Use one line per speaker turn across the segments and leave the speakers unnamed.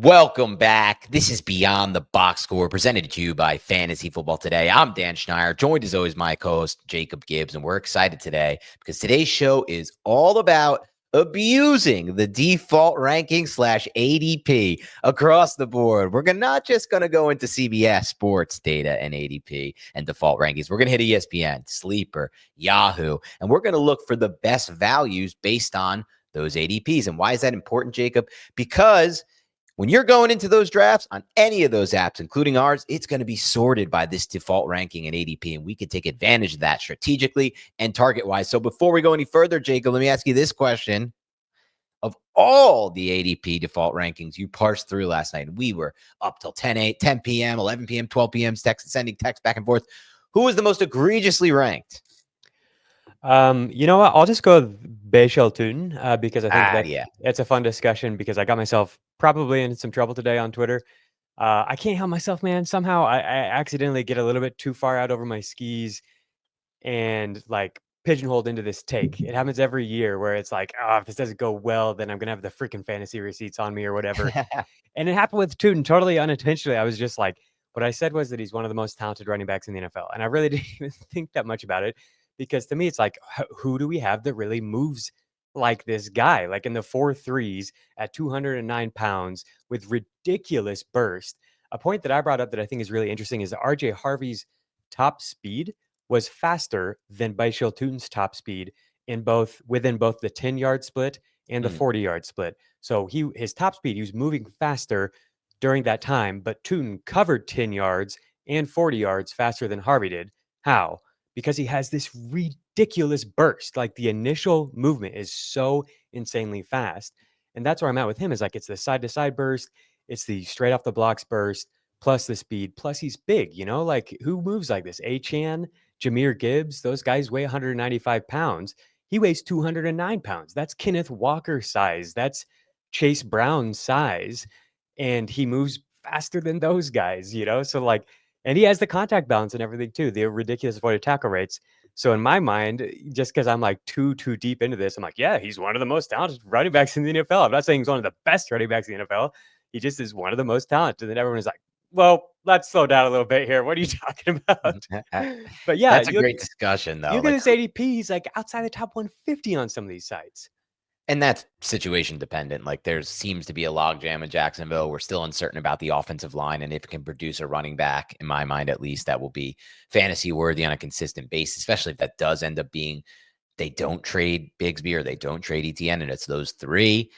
Welcome back. This is Beyond the Box Score, presented to you by Fantasy Football Today. I'm Dan Schneier, joined as always my co-host Jacob Gibbs, and we're excited today because today's show is all about abusing the default ranking / ADP across the board. We're not just going to go into CBS Sports data and ADP and default rankings. We're going to hit ESPN, Sleeper, Yahoo, and we're going to look for the best values based on those ADPs. And why is that important, Jacob? Because when you're going into those drafts on any of those apps, including ours, it's going to be sorted by this default ranking and ADP, and we can take advantage of that strategically and target-wise. So before we go any further, Jacob, let me ask you this question. Of all the ADP default rankings you parsed through last night, and we were up till 10 p.m., 11 p.m., 12 p.m., sending text back and forth. Who was the most egregiously ranked?
You know what? I'll just go with Tuten because I think it's a fun discussion because I got myself probably in some trouble today on Twitter. I can't help myself, man. Somehow I accidentally get a little bit too far out over my skis and like pigeonholed into this take. It happens every year where it's like, oh, if this doesn't go well, then I'm going to have the freaking fantasy receipts on me or whatever. And it happened with Tuten totally unintentionally. I was just like, what I said was that he's one of the most talented running backs in the NFL. And I really didn't even think that much about it. Because to me, it's like, who do we have that really moves like this guy? Like in the 4.3s at 209 pounds with ridiculous burst. A point that I brought up that I think is really interesting is that RJ Harvey's top speed was faster than Baishal Tuten's top speed within both the 10-yard split and the 40-yard split. So his top speed, he was moving faster during that time, but Tuten covered 10 yards and 40 yards faster than Harvey did. How? Because he has this ridiculous burst. Like the initial movement is so insanely fast. And that's where I'm at with him is like, it's the side to side burst. It's the straight off the blocks burst plus the speed, plus he's big, like who moves like this? Achane, Jahmyr Gibbs, those guys weigh 195 pounds. He weighs 209 pounds. That's Kenneth Walker size. That's Chase Brown size. And he moves faster than those guys, So like, and he has the contact balance and everything too, the ridiculous avoided tackle rates. So in my mind, just because I'm like too deep into this, I'm like, yeah, he's one of the most talented running backs in the NFL. I'm not saying he's one of the best running backs in the NFL. He just is one of the most talented. And then everyone is like, well, let's slow down a little bit here. What are you talking about? But yeah,
that's a great discussion, though.
You get his ADP, he's like outside the top 150 on some of these sites.
And that's situation dependent. Like there seems to be a logjam in Jacksonville. We're still uncertain about the offensive line and if it can produce a running back, in my mind, at least, that will be fantasy worthy on a consistent basis, especially if that does end up being they don't trade Bigsby or they don't trade ETN and it's those three.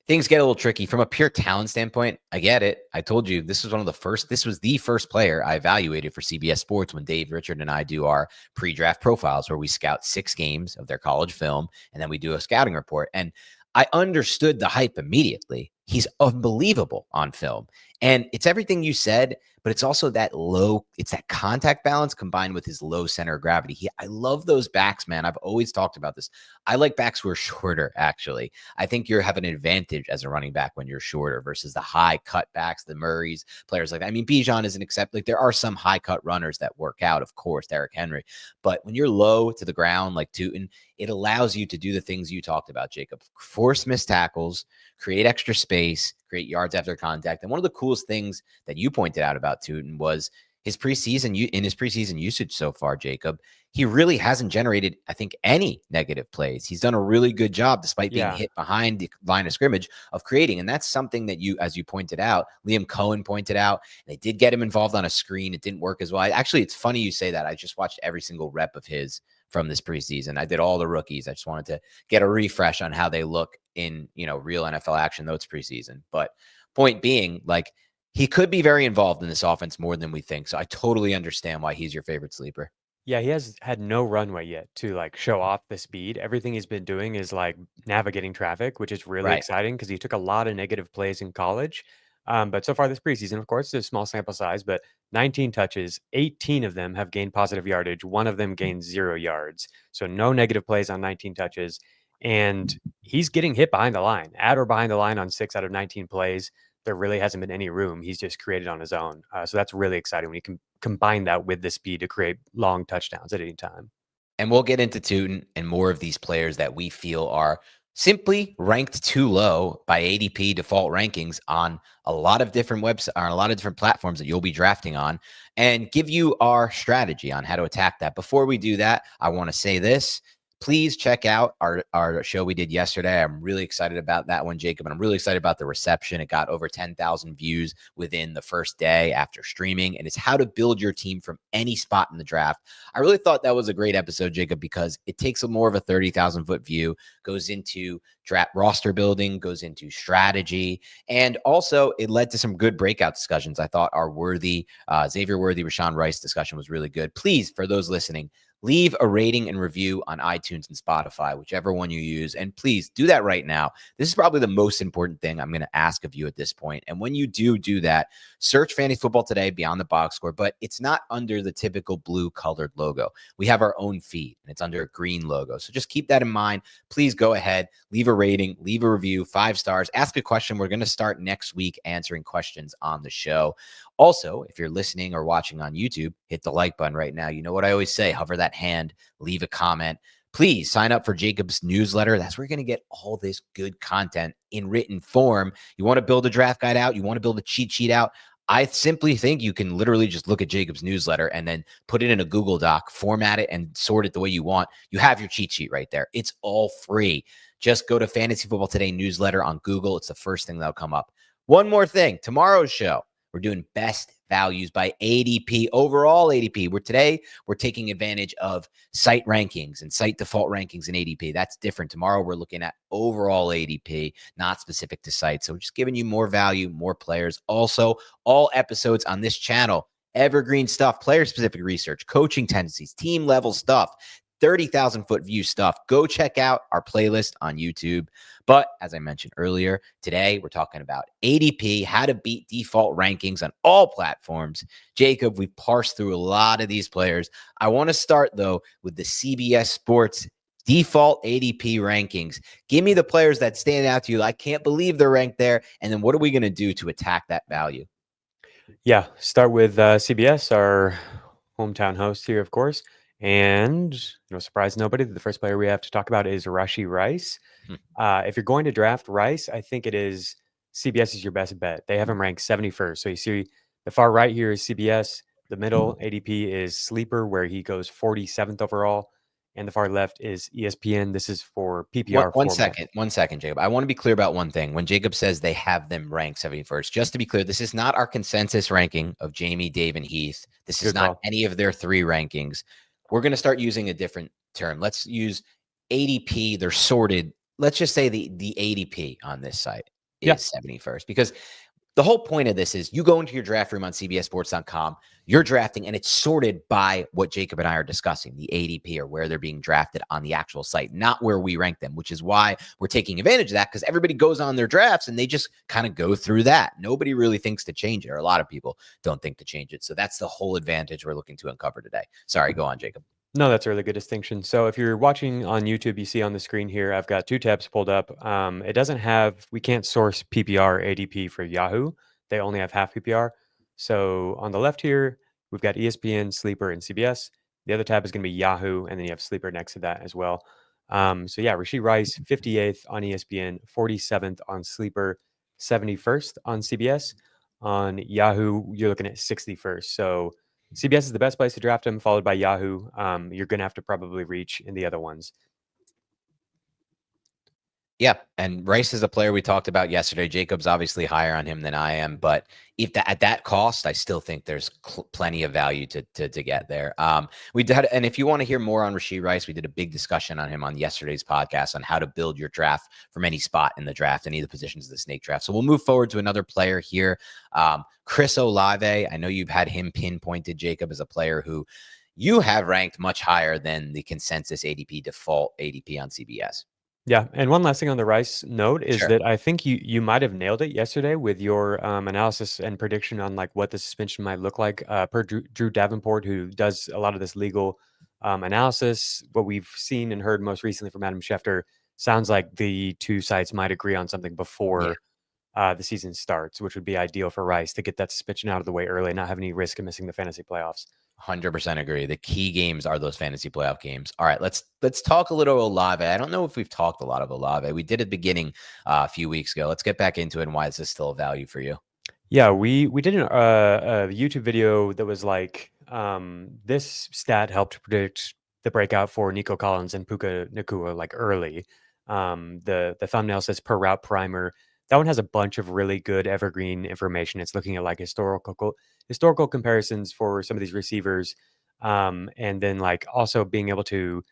Things get a little tricky from a pure talent standpoint. I get it. I told you this was the first player I evaluated for CBS Sports when Dave, Richard, and I do our pre-draft profiles where we scout 6 games of their college film and then we do a scouting report. And I understood the hype immediately. He's unbelievable on film. And it's everything you said, but it's also that contact balance combined with his low center of gravity. I love those backs, man. I've always talked about this. I like backs who are shorter, actually. I think you have an advantage as a running back when you're shorter versus the high cut backs, the Murrays, players like that. I mean, Bijan isn't like there are some high cut runners that work out, of course, Derrick Henry. But when you're low to the ground like Tuten, it allows you to do the things you talked about, Jacob. Force missed tackles, create extra space, create yards after contact. And one of the coolest things that you pointed out about Tuten was his preseason usage so far, Jacob. He really hasn't generated, I think, any negative plays. He's done a really good job, despite being hit behind the line of scrimmage, of creating. And that's something that as you pointed out, Liam Cohen pointed out, they did get him involved on a screen. It didn't work as well. Actually, it's funny you say that. I just watched every single rep of his from this preseason. I did all the rookies. I just wanted to get a refresh on how they look in, real NFL action, though it's preseason. But point being, like, he could be very involved in this offense more than we think. So I totally understand why he's your favorite sleeper.
Yeah, he has had no runway yet to like show off the speed. Everything he's been doing is like navigating traffic, which is really exciting because he took a lot of negative plays in college. But so far this preseason, of course, it's a small sample size, but 19 touches, 18 of them have gained positive yardage. One of them gained 0 yards. So no negative plays on 19 touches. And he's getting hit behind the line, at or behind the line on 6 out of 19 plays. There really hasn't been any room. He's just created on his own. So that's really exciting when you can combine that with the speed to create long touchdowns at any time.
And we'll get into Tuten and more of these players that we feel are simply ranked too low by ADP default rankings on a lot of different websites, on a lot of different platforms that you'll be drafting on, and give you our strategy on how to attack that. Before we do that, I want to say this. Please check out our show we did yesterday. I'm really excited about that one, Jacob, and I'm really excited about the reception. It got over 10,000 views within the first day after streaming, and it's how to build your team from any spot in the draft. I really thought that was a great episode, Jacob, because it takes a more of a 30,000 foot view, goes into draft roster building, goes into strategy, and also it led to some good breakout discussions. I thought our Xavier Worthy, Rashawn Rice discussion was really good. Please, for those listening, leave a rating and review on iTunes and Spotify, whichever one you use. And please do that right now. This is probably the most important thing I'm going to ask of you at this point. And when you do that, search Fantasy Football Today Beyond the Box Score, but it's not under the typical blue colored logo. We have our own feed and it's under a green logo. So just keep that in mind. Please go ahead, leave a rating, leave a review, 5 stars, ask a question. We're going to start next week answering questions on the show. Also, if you're listening or watching on YouTube, hit the like button right now. You know what I always say, hover that hand, leave a comment. Please sign up for Jacob's newsletter. That's where you're going to get all this good content in written form. You want to build a draft guide out? You want to build a cheat sheet out? I simply think you can literally just look at Jacob's newsletter and then put it in a Google Doc, format it, and sort it the way you want. You have your cheat sheet right there. It's all free. Just go to Fantasy Football Today newsletter on Google. It's the first thing that'll come up. One more thing, tomorrow's show, we're doing best values by ADP, overall ADP. We're taking advantage of site rankings and site default rankings in ADP. That's different. Tomorrow, we're looking at overall ADP, not specific to sites. So we're just giving you more value, more players. Also, all episodes on this channel, evergreen stuff, player-specific research, coaching tendencies, team-level stuff, 30,000 foot view stuff. Go check out our playlist on YouTube. But as I mentioned earlier, today we're talking about ADP, how to beat default rankings on all platforms. Jacob, we've parsed through a lot of these players. I want to start, though, with the CBS Sports default ADP rankings. Give me the players that stand out to you. I can't believe they're ranked there. And then what are we going to do to attack that value?
Yeah, start with CBS, our hometown host here, of course. And no surprise to nobody, the first player we have to talk about is Rashee Rice. If you're going to draft Rice, I think it is CBS is your best bet. They have him ranked 71st. So you see the far right here is CBS. The middle ADP is Sleeper, where he goes 47th overall. And the far left is ESPN. This is for PPR.
One second, Jacob. I want to be clear about one thing. When Jacob says they have them ranked 71st, just to be clear, this is not our consensus ranking of Jamie, Dave, and Heath. This is not any of their 3 rankings. We're going to start using a different term. Let's use ADP. They're sorted. Let's just say the ADP on this site is 71st, because the whole point of this is you go into your draft room on CBSSports.com, you're drafting, and it's sorted by what Jacob and I are discussing, the ADP, or where they're being drafted on the actual site, not where we rank them, which is why we're taking advantage of that, because everybody goes on their drafts and they just kind of go through that. Nobody really thinks to change it, or a lot of people don't think to change it. So that's the whole advantage we're looking to uncover today. Sorry, go on, Jacob.
No, that's a really good distinction. So if you're watching on YouTube, you see on the screen here, I've got 2 tabs pulled up. It doesn't have, we can't source PPR ADP for Yahoo. They only have half PPR. So on the left here, we've got ESPN, Sleeper, and CBS. The other tab is going to be Yahoo, and then you have Sleeper next to that as well. So yeah, Rashee Rice, 58th on ESPN, 47th on Sleeper, 71st on CBS. On Yahoo, you're looking at 61st. So CBS is the best place to draft him, followed by Yahoo. You're going to have to probably reach in the other ones.
Yeah, and Rice is a player we talked about yesterday. Jacob's obviously higher on him than I am, but if at that cost, I still think there's plenty of value to get there. We did, and if you want to hear more on Rashee Rice, we did a big discussion on him on yesterday's podcast on how to build your draft from any spot in the draft, any of the positions of the snake draft. So we'll move forward to another player here, Chris Olave. I know you've had him pinpointed, Jacob, as a player who you have ranked much higher than the consensus ADP default ADP on CBS.
Yeah, and one last thing on the Rice note is that I think you might have nailed it yesterday with your analysis and prediction on like what the suspension might look like per Drew Davenport, who does a lot of this legal analysis. What we've seen and heard most recently from Adam Schefter sounds like the 2 sides might agree on something before the season starts, which would be ideal for Rice to get that suspension out of the way early and not have any risk of missing the fantasy playoffs.
100% agree. The key games are those fantasy playoff games. All right, let's talk a little Olave. I don't know if we've talked a lot of Olave. We did at the beginning a few weeks ago. Let's get back into it and why is this still a value for you?
Yeah, we did a YouTube video that was like, this stat helped predict the breakout for Nico Collins and Puka Nakua like early. The thumbnail says per route primer. That one has a bunch of really good evergreen information. It's looking at like historical comparisons for some of these receivers, and then like also being able to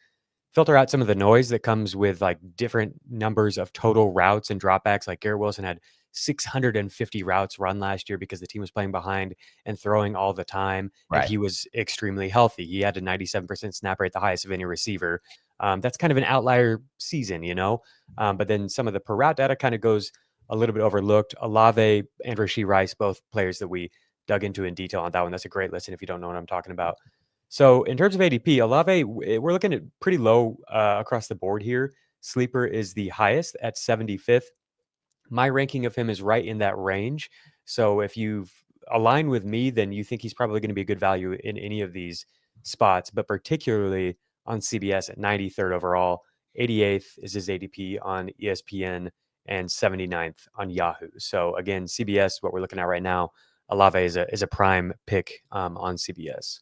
filter out some of the noise that comes with like different numbers of total routes and dropbacks. Like Garrett Wilson had 650 routes run last year because the team was playing behind and throwing all the time, and
Right.
he was extremely healthy. He had a 97% snap rate, the highest of any receiver. That's kind of an outlier season, you know. But then some of the per route data kind of goes a little bit overlooked. Olave and Rashee Rice, both players that we dug into in detail on that one. That's a great listen if you don't know what I'm talking about. So in terms of ADP, Olave, we're looking at pretty low across the board here. Sleeper is the highest at 75th. My ranking of him is right in that range. So if you've aligned with me, then you think he's probably going to be a good value in any of these spots, but particularly on CBS at 93rd overall. 88th is his ADP on ESPN and 79th on Yahoo. So again, CBS, what we're looking at right now, Olave is a prime pick on CBS.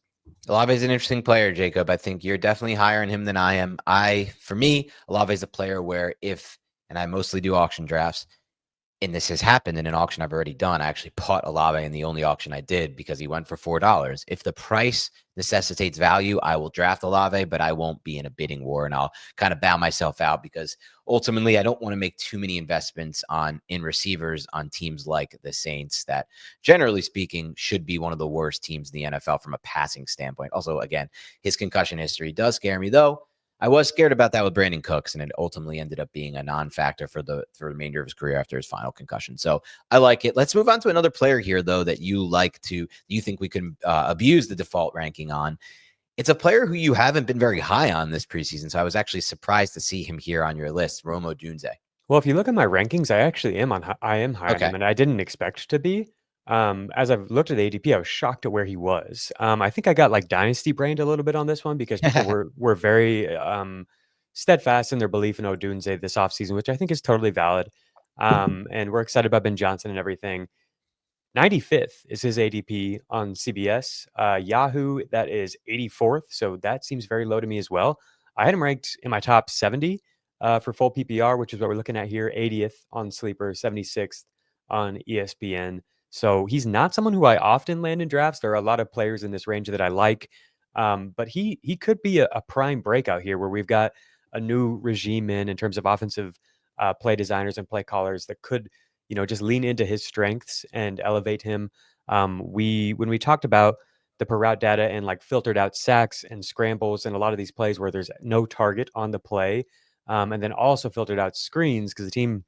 Olave is an interesting player, Jacob. I think you're definitely higher on him than I am. For me, Olave is a player where and I mostly do auction drafts, and this has happened in an auction I've already done. I actually bought Olave in the only auction I did because he went for $4. If the price necessitates value, I will draft Olave, but I won't be in a bidding war, and I'll kind of bow myself out because ultimately I don't want to make too many investments in receivers on teams like the Saints that, generally speaking, should be one of the worst teams in the NFL from a passing standpoint. Also, again, his concussion history does scare me, though. I was scared about that with Brandon Cooks, and it ultimately ended up being a non-factor for the remainder of his career after his final concussion. So I like it. Let's move on to another player here, though, that you think we can abuse the default ranking on. It's a player who you haven't been very high on this preseason, so I was actually surprised to see him here on your list, Rome Odunze.
Well, if you look at my rankings, I am high on
Okay.
him, and I didn't expect to be. As I've looked at the ADP, I was shocked at where he was. I think I got like dynasty brained a little bit on this one because people were very steadfast in their belief in Odunze this offseason, which I think is totally valid. And we're excited about Ben Johnson and everything. 95th is his ADP on CBS. Yahoo, that is 84th. So that seems very low to me as well. I had him ranked in my top 70 for full PPR, which is what we're looking at here. 80th on Sleeper, 76th on ESPN. So he's not someone who I often land in drafts. There are a lot of players in this range that I like. But he could be a prime breakout here where we've got a new regime in terms of offensive play designers and play callers that could just lean into his strengths and elevate him. When we talked about the per route data and like filtered out sacks and scrambles and a lot of these plays where there's no target on the play, and then also filtered out screens because the team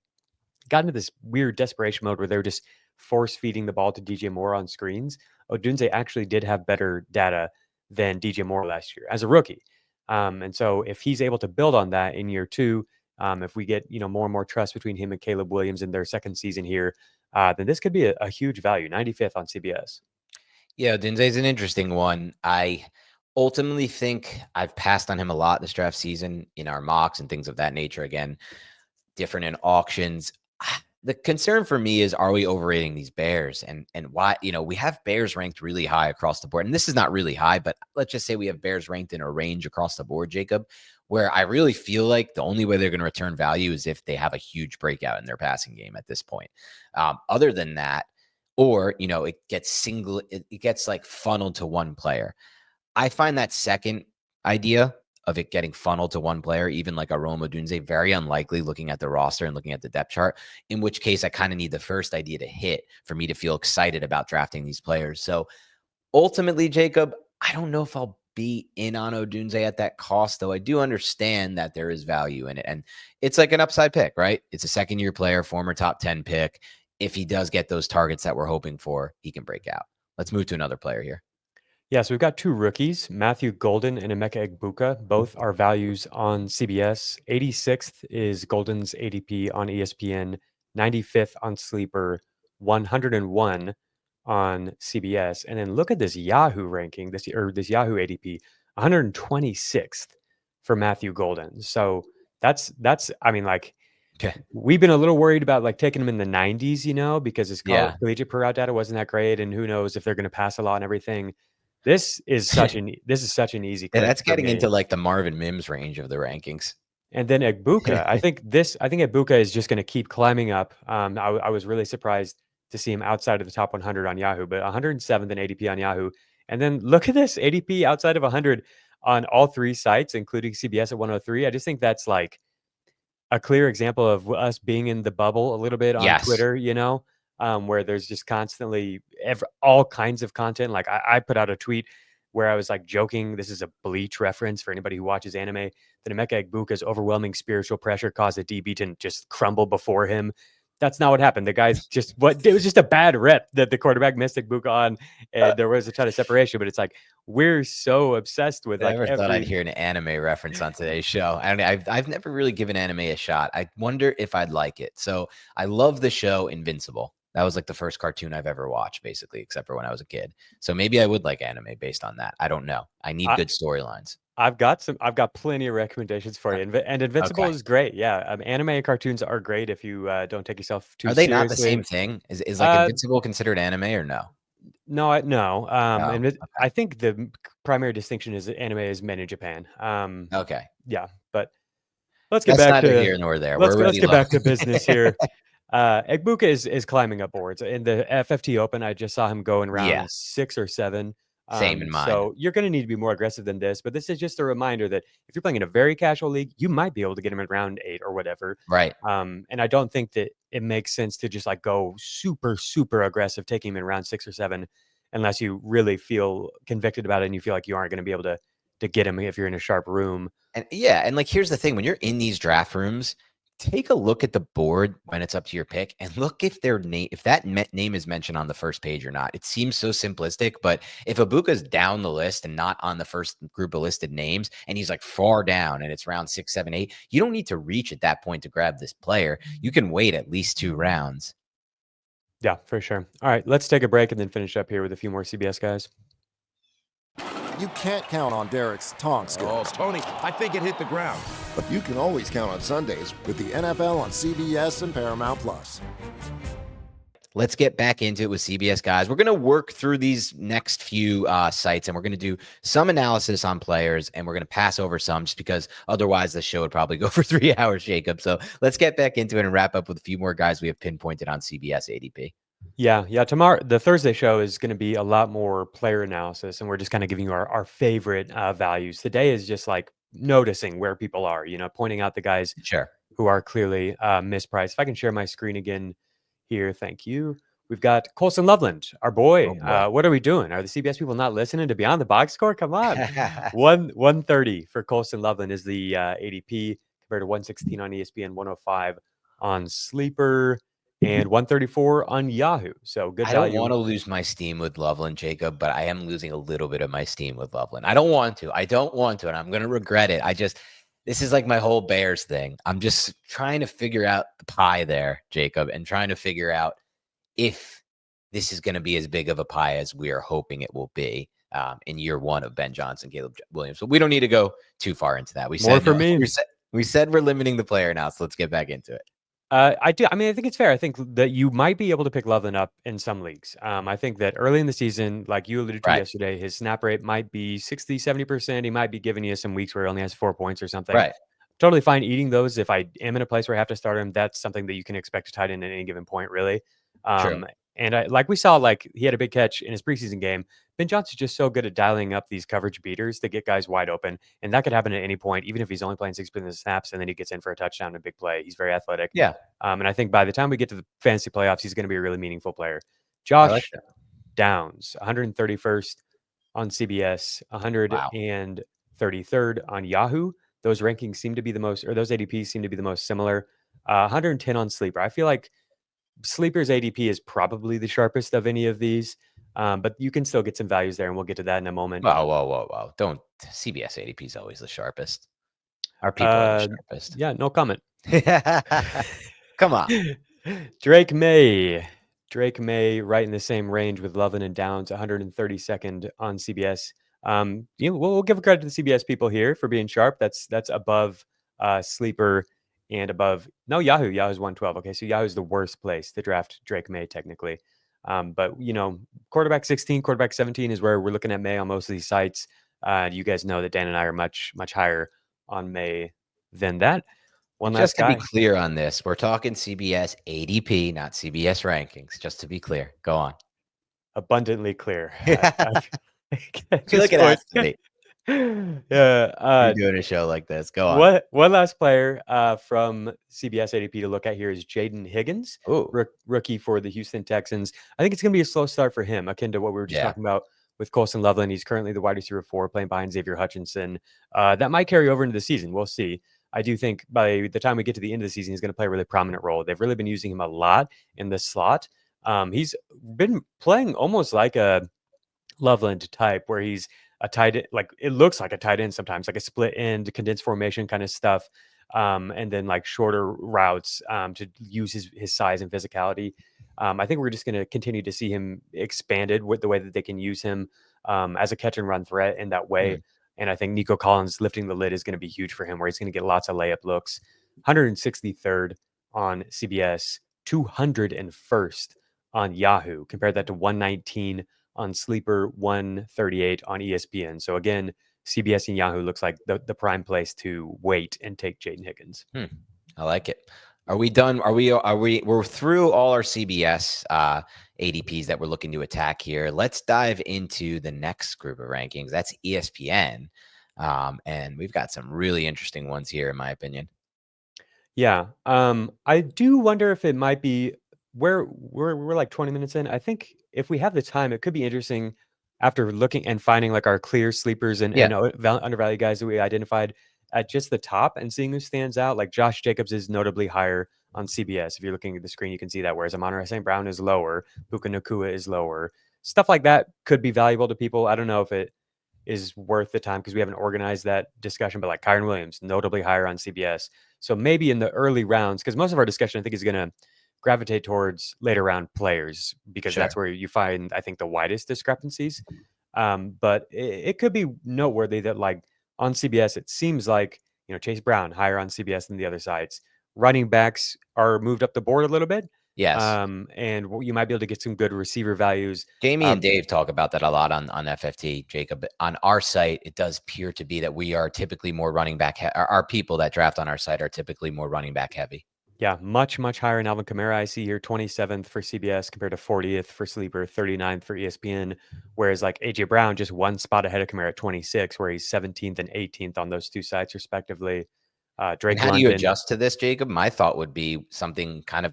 got into this weird desperation mode where they were just force feeding the ball to DJ Moore on screens. Odunze actually did have better data than DJ Moore last year as a rookie. And so if he's able to build on that in year two, if we get more and more trust between him and Caleb Williams in their second season here, then this could be a huge value. 95th on CBS.
Yeah, Odunze is an interesting one. I ultimately think I've passed on him a lot this draft season in our mocks and things of that nature. Again, different in auctions. The concern for me is, are we overrating these Bears and why? We have Bears ranked really high across the board, and this is not really high, but let's just say we have Bears ranked in a range across the board, Jacob, where I really feel like the only way they're going to return value is if they have a huge breakout in their passing game at this point. Other than that, or it gets like funneled to one player. I find that second idea of it getting funneled to one player, even like a Rome Odunze, very unlikely looking at the roster and looking at the depth chart, in which case I kind of need the first idea to hit for me to feel excited about drafting these players. So ultimately, Jacob, I don't know if I'll be in on Odunze at that cost, though I do understand that there is value in it. And it's like an upside pick, right? It's a second-year player, former top 10 pick. If he does get those targets that we're hoping for, he can break out. Let's move to another player here.
Yeah, so we've got two rookies, Matthew Golden and Emeka Egbuka. Both are values on CBS. 86th is Golden's ADP on ESPN, 95th on Sleeper, 101 on CBS, and then look at this Yahoo ranking, this Yahoo ADP, 126th for Matthew Golden. So that's I mean, like, we've been a little worried about like taking him in the 90s, because his collegiate per route data wasn't that great, and who knows if they're going to pass a lot and everything. This is such an easy click.
That's
for
getting
me.
into like the Marvin Mims range of the rankings.
And then Egbuka, I think Egbuka is just going to keep climbing up. I was really surprised to see him outside of the top 100 on Yahoo, but 107th in ADP on Yahoo. And then look at this ADP outside of 100 on all three sites, including CBS at 103. I just think that's like a clear example of us being in the bubble a little bit on Twitter, where there's just constantly all kinds of content. Like I put out a tweet where I was like joking, this is a Bleach reference for anybody who watches anime, that Emeka Egbuka's overwhelming spiritual pressure caused the DB to just crumble before him. That's not what happened. The guy's just it was just a bad rep that the quarterback missed Egbuka on, and there was a ton of separation. But it's like we're so obsessed with
I never thought I'd hear an anime reference on today's show. I mean, I've never really given anime a shot. I wonder if I'd like it. So I love the show Invincible. That was like the first cartoon I've ever watched, basically, except for when I was a kid. So maybe I would like anime based on that. I don't know. I need good storylines.
I've got plenty of recommendations for you, and Invincible is great. Yeah, anime and cartoons are great if you don't take yourself too seriously.
Are they not the same thing? Is like Invincible considered anime or no?
No. I think the primary distinction is that anime is made in Japan.
Okay.
Yeah, but let's get back to
here nor there.
Let's get back to business here. Egbuka is climbing up boards. In the FFT Open, I just saw him go in round 6 or 7.
Same in mind.
So you're going to need to be more aggressive than this. But this is just a reminder that if you're playing in a very casual league, you might be able to get him in round 8 or whatever.
Right.
And I don't think that it makes sense to just like go super, super aggressive, taking him in round 6 or 7, unless you really feel convicted about it and you feel like you aren't going to be able to get him if you're in a sharp room.
And like here's the thing: when you're in these draft rooms, take a look at the board when it's up to your pick and look if that name is mentioned on the first page or not. It seems so simplistic, but if Egbuka's down the list and not on the first group of listed names, and he's like far down and it's round 6, 7, 8, you don't need to reach at that point to grab this player. You can wait at least 2 rounds.
Yeah, for sure. All right, let's take a break and then finish up here with a few more CBS guys.
You can't count on Derek's taunt skills.
Oh, Tony, I think it hit the ground.
But you can always count on Sundays with the NFL on CBS and Paramount+.
Let's get back into it with CBS guys. We're going to work through these next few sites, and we're going to do some analysis on players, and we're going to pass over some just because otherwise the show would probably go for 3 hours, Jacob. So let's get back into it and wrap up with a few more guys we have pinpointed on CBS ADP.
Yeah. Tomorrow, the Thursday show is going to be a lot more player analysis, and we're just kind of giving you our favorite values. Today is just like noticing where people are, pointing out the guys who are clearly mispriced. If I can share my screen again here, thank you. We've got Colson Loveland, our boy. What are we doing? Are the CBS people not listening to Beyond the Box Score? Come on. 130 for Colson Loveland is the ADP compared to 116 on ESPN, 105 on Sleeper, and 134 on Yahoo. So good value.
I don't want to lose my steam with Loveland, Jacob, but I am losing a little bit of my steam with Loveland. I don't want to, and I'm going to regret it. This is like my whole Bears thing. I'm just trying to figure out the pie there, Jacob, and trying to figure out if this is going to be as big of a pie as we are hoping it will be in year 1 of Ben Johnson, Caleb Williams. So we don't need to go too far into that. We said we're limiting the player now, so let's get back into it.
I do. I mean, I think it's fair. I think that you might be able to pick Loveland up in some leagues. I think that early in the season, like you alluded to yesterday, his snap rate might be 60, 70%. He might be giving you some weeks where he only has 4 points or something.
Right.
Totally fine eating those. If I am in a place where I have to start him, that's something that you can expect to tight end at any given point, really.
True.
And like we saw, like he had a big catch in his preseason game. Ben Johnson's just so good at dialing up these coverage beaters to get guys wide open. And that could happen at any point, even if he's only playing 6% of the snaps and then he gets in for a touchdown and a big play. He's very athletic.
Yeah.
And I think by the time we get to the fantasy playoffs, he's going to be a really meaningful player. Josh Downs, 131st on CBS, 133rd on Yahoo. Those rankings seem to be those ADPs seem to be the most similar. 110 on Sleeper. I feel like Sleeper's ADP is probably the sharpest of any of these, but you can still get some values there, and we'll get to that in a moment.
Whoa. Don't. CBS ADP is always the sharpest. Our people are the sharpest.
Yeah, no comment.
Come on.
Drake May Drake May right in the same range with Loveland and Downs, 132nd on CBS. We'll give credit to the CBS people here for being sharp. That's above Sleeper and above Yahoo. Yahoo's 112. Okay, so Yahoo's the worst place to draft Drake May technically. But quarterback 16, quarterback 17 is where we're looking at May on most of these sites. You guys know that Dan and I are much higher on May than that. One last guy.
Just to be clear on this, we're talking CBS ADP, not CBS rankings. Just to be clear, go on.
Abundantly clear.
I feel like it has to be.
Yeah,
you're doing a show like this. Go on.
One last player from CBS ADP to look at here is Jaden Higgins, rookie for the Houston Texans. I think it's going to be a slow start for him, akin to what we were just talking about with Colson Loveland. He's currently the wide receiver 4, playing behind Xavier Hutchinson. That might carry over into the season. We'll see. I do think by the time we get to the end of the season, he's going to play a really prominent role. They've really been using him a lot in the slot. He's been playing almost like a Loveland type, where he's a tight end, like it looks like a tight end sometimes, like a split end, condensed formation kind of stuff, and then like shorter routes to use his size and physicality. I think we're just going to continue to see him expanded with the way that they can use him as a catch and run threat in that way. And I think Nico Collins lifting the lid is going to be huge for him, where he's going to get lots of layup looks. 163rd on CBS, 201st on Yahoo. Compare that to 119 on Sleeper, 138 on ESPN. So again, CBS and Yahoo looks like the prime place to wait and take Jaden Higgins.
I like it. Are we done? We're through all our CBS ADPs that we're looking to attack here. Let's dive into the next group of rankings. That's ESPN. And we've got some really interesting ones here, in my opinion.
Yeah. I do wonder if it might be where we're like 20 minutes in. I think if we have the time, it could be interesting after looking and finding like our clear sleepers and undervalued guys that we identified at just the top and seeing who stands out. Like Josh Jacobs is notably higher on CBS. If you're looking at the screen, you can see that. Whereas Amon-Ra St. Brown is lower. Puka Nacua is lower. Stuff like that could be valuable to people. I don't know if it is worth the time because we haven't organized that discussion, but like Kyron Williams, notably higher on CBS. So maybe in the early rounds, because most of our discussion, I think, is going to gravitate towards later round players because that's where you find, I think, the widest discrepancies. But it could be noteworthy that like on CBS, it seems like, Chase Brown higher on CBS than the other sites. Running backs are moved up the board a little bit.
Yes.
And you might be able to get some good receiver values.
Jamie and Dave talk about that a lot on FFT, Jacob. On our site, it does appear to be that we are typically more running back. Our people that draft on our site are typically more running back heavy.
Yeah, much higher in Alvin Kamara. I see here 27th for CBS compared to 40th for Sleeper, 39th for ESPN. Whereas like AJ Brown, just one spot ahead of Kamara at 26, where he's 17th and 18th on those two sites respectively. Drake.
How do you adjust to this, Jacob? My thought would be something kind of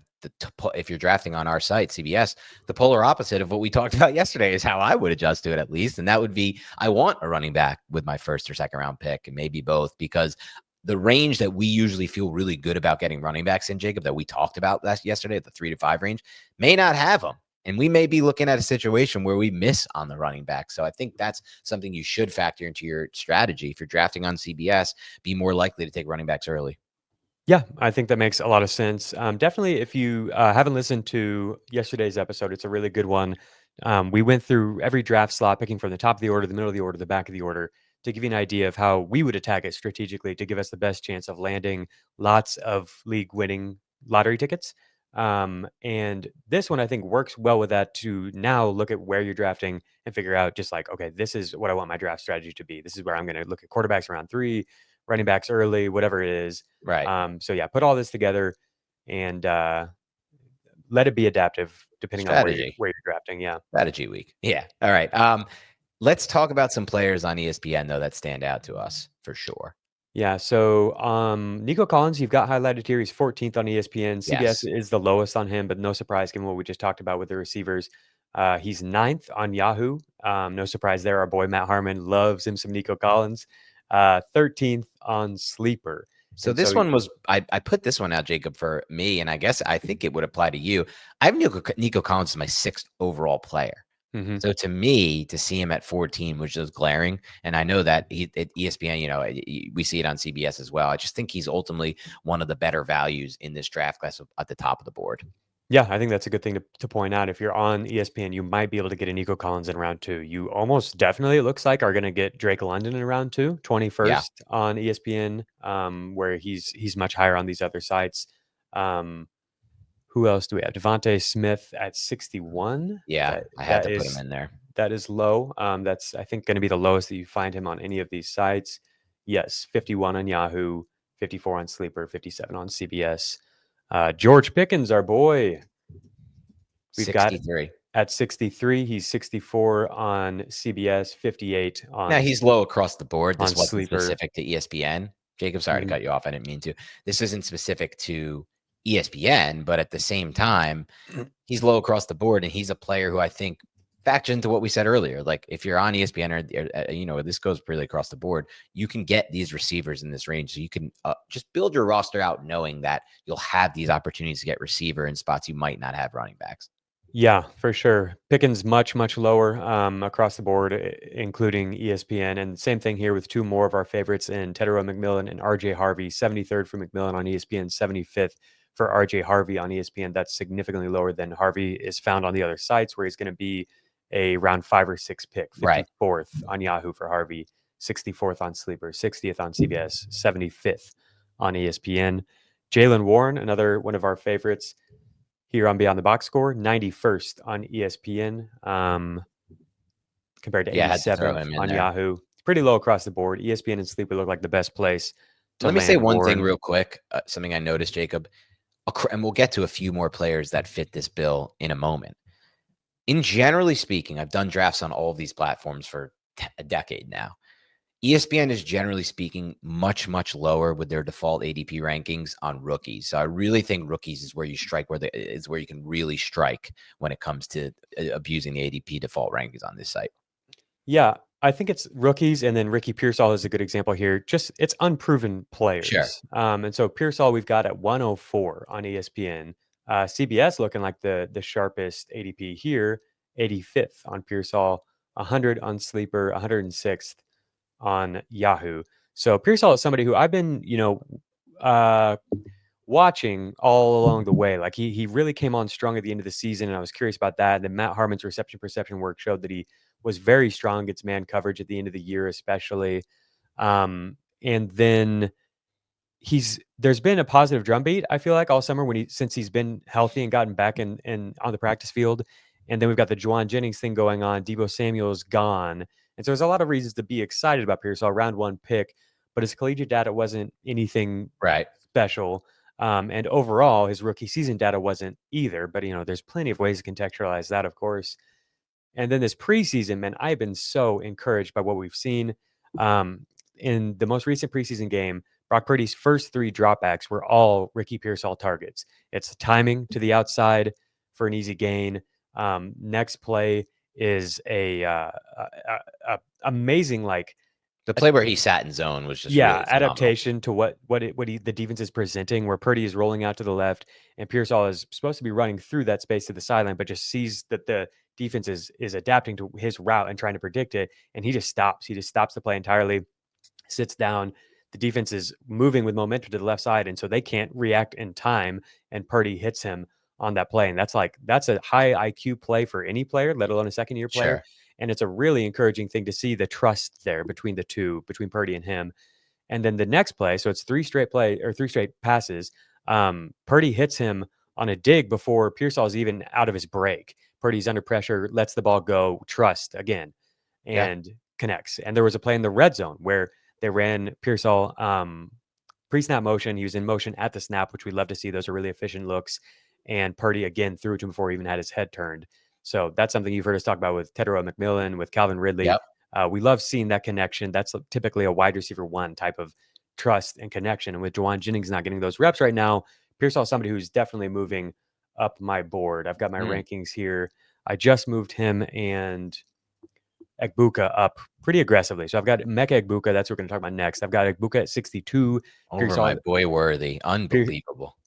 if you're drafting on our site, CBS, the polar opposite of what we talked about yesterday is how I would adjust to it, at least. And that would be, I want a running back with my first or second round pick, and maybe both, because the range that we usually feel really good about getting running backs in, Jacob, that we talked about yesterday at the 3 to 5 range, may not have them. And we may be looking at a situation where we miss on the running back. So I think that's something you should factor into your strategy. If you're drafting on CBS, be more likely to take running backs early.
Yeah, I think that makes a lot of sense. Definitely, if you haven't listened to yesterday's episode, it's a really good one. We went through every draft slot, picking from the top of the order, the middle of the order, the back of the order, to give you an idea of how we would attack it strategically to give us the best chance of landing lots of league-winning lottery tickets. And this one, I think, works well with that, to now look at where you're drafting and figure out just like, okay, this is what I want my draft strategy to be. This is where I'm going to look at quarterbacks around 3, running backs early, whatever it is.
Right.
So yeah, put all this together and let it be adaptive depending on where you're drafting. Yeah.
Strategy week. Yeah. All right. Let's talk about some players on ESPN, though, that stand out to us for sure.
Yeah. So Nico Collins, you've got highlighted here. He's 14th on ESPN. CBS is the lowest on him, but no surprise given what we just talked about with the receivers. He's 9th on Yahoo. No surprise there. Our boy Matt Harmon loves him some Nico Collins. 13th on Sleeper.
So this one was, I put this one out, Jacob, for me, and I think it would apply to you. I have Nico Collins as my 6th overall player.
Mm-hmm.
So to me, to see him at 14, which is glaring, and I know that at ESPN, we see it on CBS as well. I just think he's ultimately one of the better values in this draft class at the top of the board.
Yeah, I think that's a good thing to point out. If you're on ESPN, you might be able to get a Nico Collins in round 2. You almost definitely, it looks like, are going to get Drake London in round 2,
Yeah.
21st on ESPN, where he's much higher on these other sites. Who else do we have? Devontae Smith at 61.
Yeah, I had
That
to put him
is
in there.
that is low. That's, I think, going to be the lowest that you find him on any of these sites. Yes, 51 on Yahoo, 54 on Sleeper, 57 on CBS. George Pickens, our boy, we've got
63.
at 63. He's 64 on CBS, 58
Now
on
he's low across the board. This wasn't
Sleeper.
specific to ESPN. Jacob, sorry to
Mhm.
cut you off. I didn't mean to. This isn't specific to ESPN, but at the same time, he's low across the board, and he's a player who I think factors into what we said earlier. Like if you're on ESPN or this goes really across the board, you can get these receivers in this range. So you can just build your roster out knowing that you'll have these opportunities to get receiver in spots you might not have running backs.
Yeah, for sure. Pickens much lower across the board, including ESPN. And same thing here with two more of our favorites in Tedero McMillan and RJ Harvey. 73rd for McMillan on ESPN, 75th for RJ Harvey on ESPN. That's significantly lower than Harvey is found on the other sites, where he's going to be a round 5 or 6 pick. 54th on Yahoo for Harvey, 64th on Sleeper, 60th on CBS, 75th on ESPN. Jalen Warren, another one of our favorites here on Beyond the Box Score, 91st on ESPN, compared to
Yeah, I had to throw
87th
him in
on
there.
Yahoo. It's pretty low across the board. ESPN and Sleeper look like the best place to
Let me say
land
one thing
Warren.
real quick, something I noticed, Jacob, and we'll get to a few more players that fit this bill in a moment. In generally speaking, I've done drafts on all of these platforms for a decade now. ESPN is generally speaking much lower with their default ADP rankings on rookies. So I really think rookies is where you strike, where you can really strike when it comes to abusing the ADP default rankings on this site.
Yeah, I think it's rookies, and then Ricky Pearsall is a good example here. Just it's unproven players.
Sure.
And so Pearsall we've got at 104 on ESPN. CBS looking like the sharpest ADP here, 85th on Pearsall, 100 on Sleeper, 106th on Yahoo. So Pearsall is somebody who I've been, watching all along the way. Like he really came on strong at the end of the season, and I was curious about that. And then Matt Harmon's reception perception work showed that he was very strong against man coverage at the end of the year, especially. And then there's been a positive drumbeat, I feel like, all summer since he's been healthy and gotten back in on the practice field. And then we've got the Juwan Jennings thing going on. Deebo Samuel's gone. And so there's a lot of reasons to be excited about Pearsall, round 1 pick, but his collegiate data wasn't anything special. And overall, his rookie season data wasn't either. But, there's plenty of ways to contextualize that, of course. And then this preseason, man, I've been so encouraged by what we've seen. In the most recent preseason game, Brock Purdy's first 3 dropbacks were all Ricky Pearsall targets. It's timing to the outside for an easy gain. Next play is a amazing, like,
the play where he sat in zone was just really
adaptation to what the defense is presenting, where Purdy is rolling out to the left and Pearsall is supposed to be running through that space to the sideline, but just sees that the defense is adapting to his route and trying to predict it, and he just stops. He just stops the play entirely, sits down. The defense is moving with momentum to the left side, and so they can't react in time, and Purdy hits him on that play. And that's a high IQ play for any player, let alone a second-year player.
Sure.
And it's a really encouraging thing to see the trust there between the two, between Purdy and him. And then the next play, so it's 3 straight passes. Purdy hits him on a dig before Pearsall's even out of his break. Purdy's under pressure, lets the ball go, trust again, and connects. And there was a play in the red zone where they ran Pearsall pre-snap motion. He was in motion at the snap, which we love to see. Those are really efficient looks. And Purdy again threw it to him before he even had his head turned. So that's something you've heard us talk about with Tedero McMillan, with Calvin Ridley.
Yep.
We love seeing that connection. That's typically a wide receiver 1 type of trust and connection. And with Juwan Jennings not getting those reps right now, Pearsall is somebody who's definitely moving up my board. I've got my rankings here. I just moved him and Egbuka up pretty aggressively. So I've got Mecca Egbuka. That's what we're going to talk about next. I've got Egbuka at 62.
Over
Pearsall,
my boy Worthy. Unbelievable.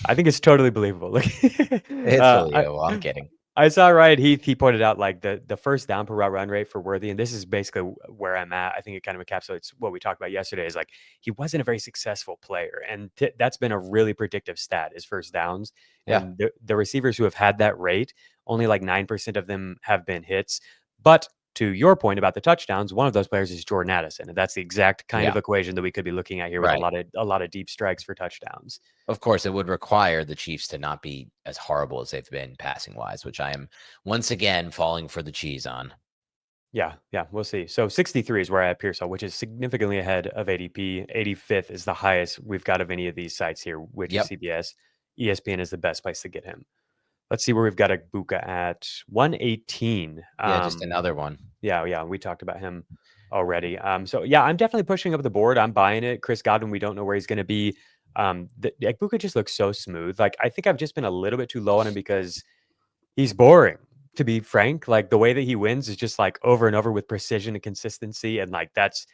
I think it's totally believable.
It's believable. I'm kidding.
I saw Ryan Heath. He pointed out like the first down per route run rate for Worthy, and this is basically where I'm at. I think it kind of encapsulates what we talked about yesterday. Is like he wasn't a very successful player, and that's been a really predictive stat is first downs.
Yeah.
And the receivers who have had that rate, only like 9% of them have been hits. But to your point about the touchdowns, one of those players is Jordan Addison, and that's the exact kind of equation that we could be looking at here with a lot of deep strikes for touchdowns.
Of course, it would require the Chiefs to not be as horrible as they've been passing wise, which I am once again falling for the cheese on.
Yeah, we'll see. So 63 is where I have Pearsall, which is significantly ahead of ADP. 85th is the highest we've got of any of these sites here, which is CBS. ESPN is the best place to get him. Let's see where we've got Egbuka at 118.
Just another one.
Yeah, we talked about him already. So yeah, I'm definitely pushing up the board. I'm buying it. Chris Godwin, we don't know where he's going to be. Egbuka just looks so smooth. Like I think I've just been a little bit too low on him because he's boring, to be frank. Like the way that he wins is just like over and over with precision and consistency. And like, that's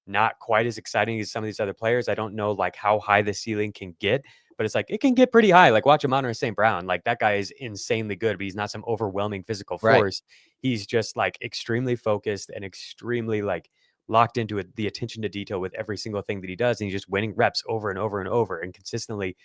not quite as exciting as some of these other players. I don't know like how high the ceiling can get, but it's like, it can get pretty high. Like watch Amon St. Brown. Like that guy is insanely good, but he's not some overwhelming physical force. He's just like extremely focused and extremely like locked into it, the attention to detail with every single thing that he does. And he's just winning reps over and over and over and consistently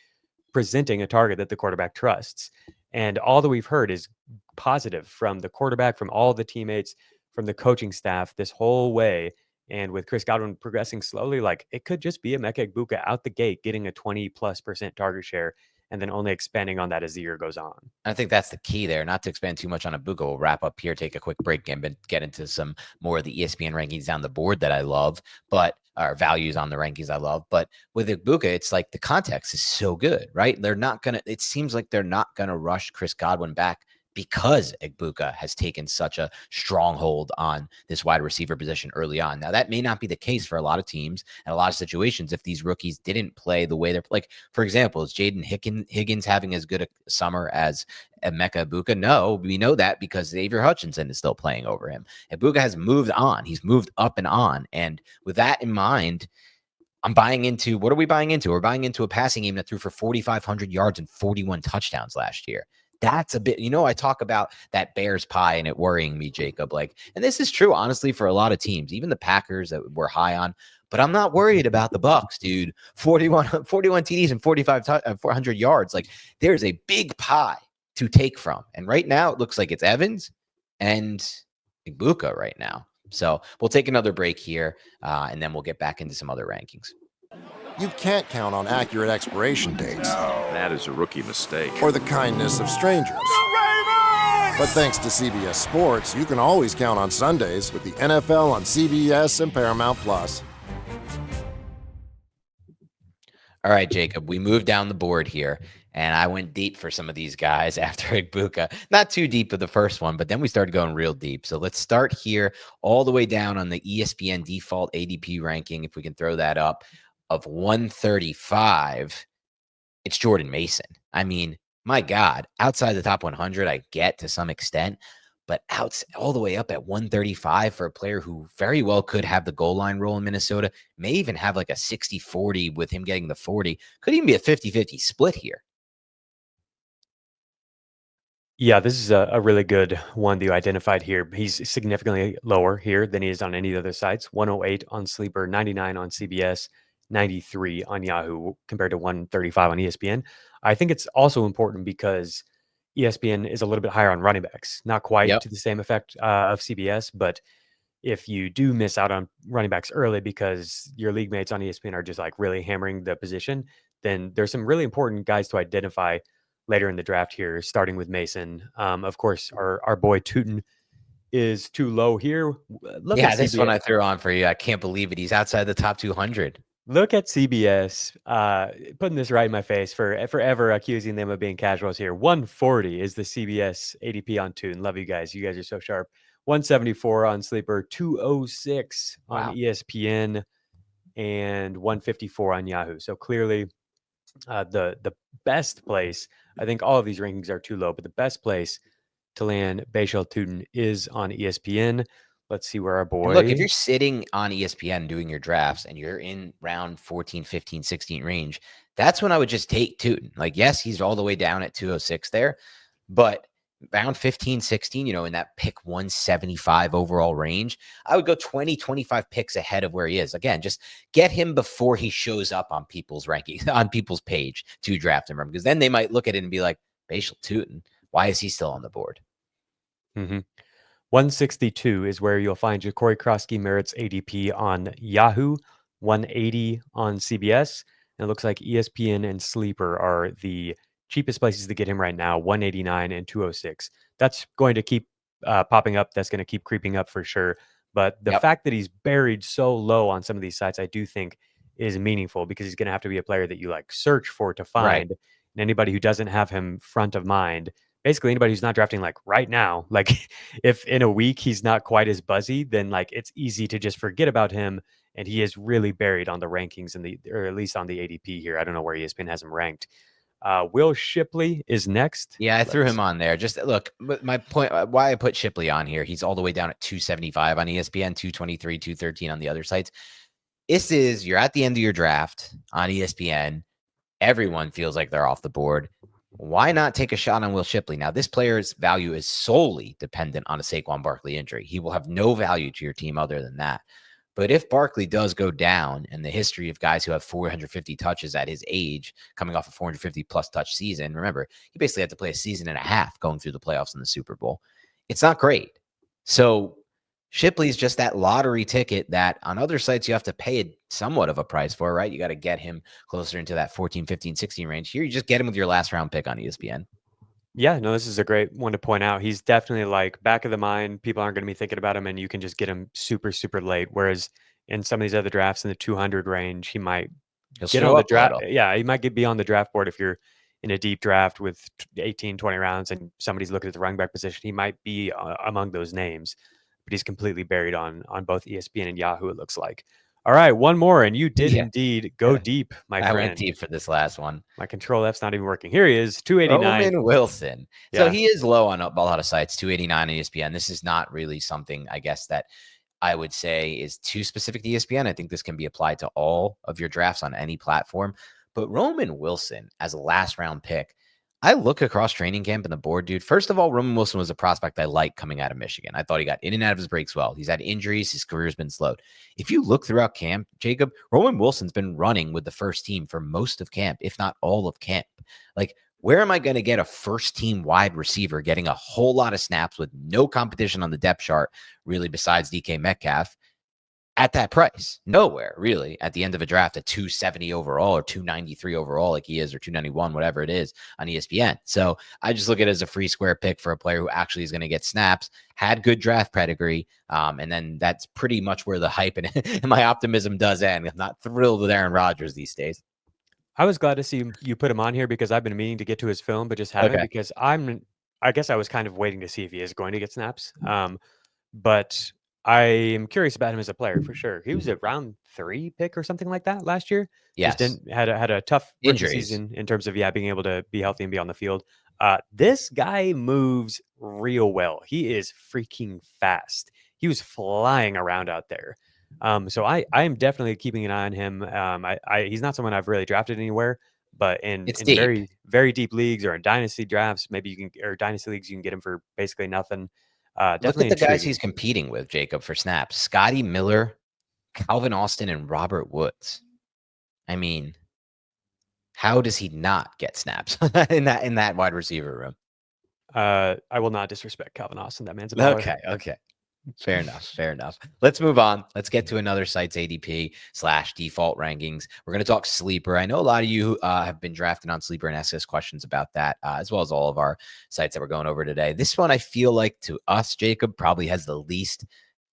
presenting a target that the quarterback trusts. And all that we've heard is positive from the quarterback, from all the teammates, from the coaching staff this whole way. And with Chris Godwin progressing slowly, like it could just be a Emeka Egbuka out the gate, getting a 20+% target share, and then only expanding on that as the year goes on.
I think that's the key there, not to expand too much on Egbuka. We'll wrap up here, take a quick break, and get into some more of the ESPN rankings down the board that I love, but our values on the rankings I love. But with Egbuka, it's like the context is so good, right? It seems like they're not going to rush Chris Godwin back because Egbuka has taken such a stronghold on this wide receiver position early on. Now, that may not be the case for a lot of teams and a lot of situations if these rookies didn't play the way they're like. For example, is Jaden Higgins having as good a summer as Emeka Egbuka? No, we know that because Xavier Hutchinson is still playing over him. Egbuka has moved on. He's moved up and on. And with that in mind, I'm buying into, what are we buying into? We're buying into a passing game that threw for 4,500 yards and 41 touchdowns last year. That's a bit, I talk about that Bears pie and it worrying me, Jacob. Like, and this is true, honestly, for a lot of teams, even the Packers that we're high on. But I'm not worried about the Bucs, dude. 41 TDs and 400 yards. Like, there's a big pie to take from. And right now, it looks like it's Evans and Egbuka right now. So we'll take another break here, and then we'll get back into some other rankings.
You can't count on accurate expiration dates.
That is a rookie mistake.
Or the kindness of strangers. But thanks to CBS Sports, you can always count on Sundays with the NFL on CBS and Paramount+.
All right, Jacob, we moved down the board here, and I went deep for some of these guys after Egbuka. Not too deep with the first one, but then we started going real deep. So let's start here all the way down on the ESPN default ADP ranking, if we can throw that up, of 135. It's Jordan Mason. I mean, my God, outside the top 100, I get to some extent, but all the way up at 135 for a player who very well could have the goal line role in Minnesota, may even have like a 60-40 with him getting the 40, could even be a 50-50 split here.
Yeah, this is a really good one that you identified here. He's significantly lower here than he is on any other sites. 108 on Sleeper, 99 on CBS, 93 on Yahoo compared to 135 on ESPN. I think it's also important because ESPN is a little bit higher on running backs, not quite to the same effect of CBS, but if you do miss out on running backs early because your league mates on ESPN are just like really hammering the position, then there's some really important guys to identify later in the draft here, starting with Mason. Of course, our boy Tuten is too low here.
This one I threw on for you. I can't believe it. He's outside the top 200.
Look at CBS putting this right in my face for forever accusing them of being casuals here. 140 is the CBS ADP on Tuten. Love you guys. You guys are so sharp. 174 on Sleeper, 206 on ESPN, and 154 on Yahoo. So clearly the best place, I think all of these rankings are too low, but the best place to land Bashal Tuten is on ESPN. Let's see where our boy...
And look, if you're sitting on ESPN doing your drafts and you're in round 14, 15, 16 range, that's when I would just take Tuten. Like, yes, he's all the way down at 206 there, but round 15, 16, in that pick 175 overall range, I would go 20, 25 picks ahead of where he is. Again, just get him before he shows up on people's rankings, on people's page to draft him from, because then they might look at it and be like, Bashal Tuten, why is he still on the board?
162 is where you'll find Ja'Cory Krosky-Merritt's ADP on Yahoo, 180 on CBS. And it looks like ESPN and Sleeper are the cheapest places to get him right now, 189 and 206. That's going to keep popping up. That's going to keep creeping up for sure. But the fact that he's buried so low on some of these sites, I do think is meaningful, because he's going to have to be a player that you like search for to find.
Right.
And anybody who doesn't have him front of mind, basically anybody who's not drafting like right now, like if in a week he's not quite as buzzy, then like it's easy to just forget about him. And he is really buried on the rankings or at least on the ADP here. I don't know where ESPN has him ranked. Will Shipley is next.
Yeah, I threw him on there. Just look, my point, why I put Shipley on here, he's all the way down at 275 on ESPN, 223, 213 on the other sites. This is, you're at the end of your draft on ESPN. Everyone feels like they're off the board. Why not take a shot on Will Shipley? Now, this player's value is solely dependent on a Saquon Barkley injury. He will have no value to your team other than that. But if Barkley does go down, and the history of guys who have 450 touches at his age, coming off a 450 plus touch season, remember, he basically had to play a season and a half going through the playoffs in the Super Bowl. It's not great. So Shipley's just that lottery ticket that on other sites you have to pay somewhat of a price for, right? You got to get him closer into that 14, 15, 16 range. Here, you just get him with your last round pick on ESPN.
Yeah, no, this is a great one to point out. He's definitely like back of the mind. People aren't going to be thinking about him, and you can just get him super, super late. Whereas in some of these other drafts in the 200 range, he might get on the draft. Yeah, he might be on the draft board if you're in a deep draft with 18, 20 rounds and somebody's looking at the running back position. He might be among those names, but he's completely buried on both ESPN and Yahoo, it looks like. All right, one more, and you did indeed go deep, my friend.
I went deep for this last one.
My Control F's not even working. Here he is, 289.
Roman Wilson. Yeah. So he is low on a lot of sites, 289 on ESPN. This is not really something, I guess, that I would say is too specific to ESPN. I think this can be applied to all of your drafts on any platform. But Roman Wilson as a last round pick, I look across training camp and the board, dude. First of all, Roman Wilson was a prospect I liked coming out of Michigan. I thought he got in and out of his breaks well. He's had injuries. His career's been slowed. If you look throughout camp, Jacob, Roman Wilson's been running with the first team for most of camp, if not all of camp. Like, where am I going to get a first team wide receiver getting a whole lot of snaps with no competition on the depth chart, really, besides DK Metcalf? At that price, nowhere really at the end of a draft at 270 overall or 293 overall, like he is, or 291, whatever it is on ESPN. So I just look at it as a free square pick for a player who actually is going to get snaps, had good draft pedigree. And then that's pretty much where the hype and my optimism does end. I'm not thrilled with Aaron Rodgers these days.
I was glad to see you put him on here because I've been meaning to get to his film, but just haven't because I guess I was kind of waiting to see if he is going to get snaps. But I am curious about him as a player for sure. He was a round 3 pick or something like that last year.
Yes.
Just had a tough season in terms of being able to be healthy and be on the field. This guy moves real well. He is freaking fast. He was flying around out there. So I am definitely keeping an eye on him. He's not someone I've really drafted anywhere, but in very, very deep leagues or in dynasty drafts, or dynasty leagues, you can get him for basically nothing.
Look at the guys he's competing with, Jacob, for snaps. Scotty Miller, Calvin Austin, and Robert Woods. I mean, how does he not get snaps in that wide receiver room?
I will not disrespect Calvin Austin. That man's a baller.
Okay. Fair enough. Let's move on. Let's get to another site's ADP/default rankings. We're going to talk Sleeper. I know a lot of you have been drafting on Sleeper and asked us questions about that, as well as all of our sites that we're going over today. This one, I feel like to us, Jacob, probably has the least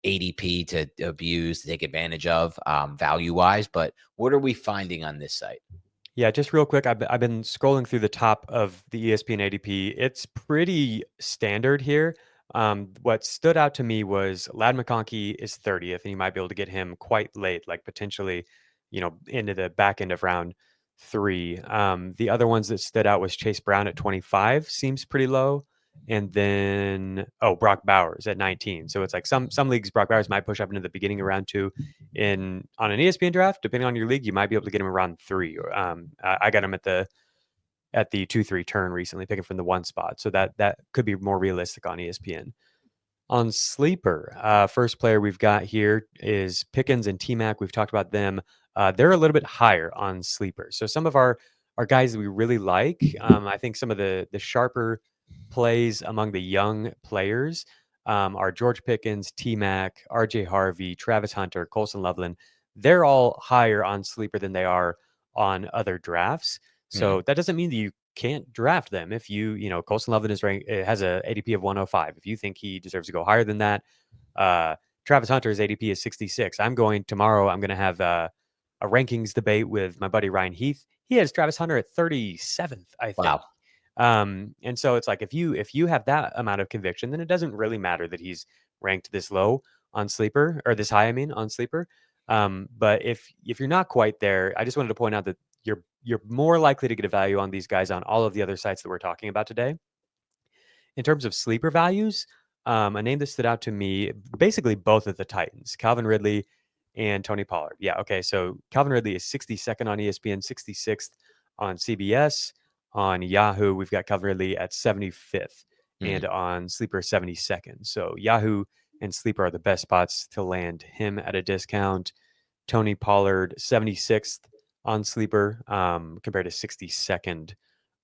ADP to abuse, to take advantage of value-wise. But what are we finding on this site?
Yeah, just real quick, I've been scrolling through the top of the ESPN ADP. It's pretty standard here. What stood out to me was Ladd McConkey is 30th, and you might be able to get him quite late, like potentially, into the back end of round 3. The other ones that stood out was Chase Brown at 25, seems pretty low. And then, Brock Bowers at 19. So it's like some leagues, Brock Bowers might push up into the beginning of round 2. On an ESPN draft, depending on your league, you might be able to get him around 3. I got him at the at the 2-3 turn recently, picking from the 1 spot. So that could be more realistic on ESPN. On Sleeper, first player we've got here is Pickens and T-Mac. We've talked about them. They're a little bit higher on Sleeper. So some of our guys that we really like, I think some of the sharper plays among the young players are George Pickens, T-Mac, RJ Harvey, Travis Hunter, Colson Loveland. They're all higher on Sleeper than they are on other drafts. So that doesn't mean that you can't draft them. If Colson Loveland is ranked, has a ADP of 105. If you think he deserves to go higher than that, Travis Hunter's ADP is 66. Tomorrow I'm going to have a rankings debate with my buddy Ryan Heath. He has Travis Hunter at 37th, I think.
Wow.
And so it's like if you have that amount of conviction, then it doesn't really matter that he's ranked this low on Sleeper, or this high, on Sleeper. But if you're not quite there, I just wanted to point out that you're more likely to get a value on these guys on all of the other sites that we're talking about today. In terms of sleeper values, a name that stood out to me, basically both of the Titans, Calvin Ridley and Tony Pollard. Yeah, okay, so Calvin Ridley is 62nd on ESPN, 66th on CBS. On Yahoo, we've got Calvin Ridley at 75th, and on Sleeper, 72nd. So Yahoo and Sleeper are the best spots to land him at a discount. Tony Pollard, 76th on Sleeper, compared to 62nd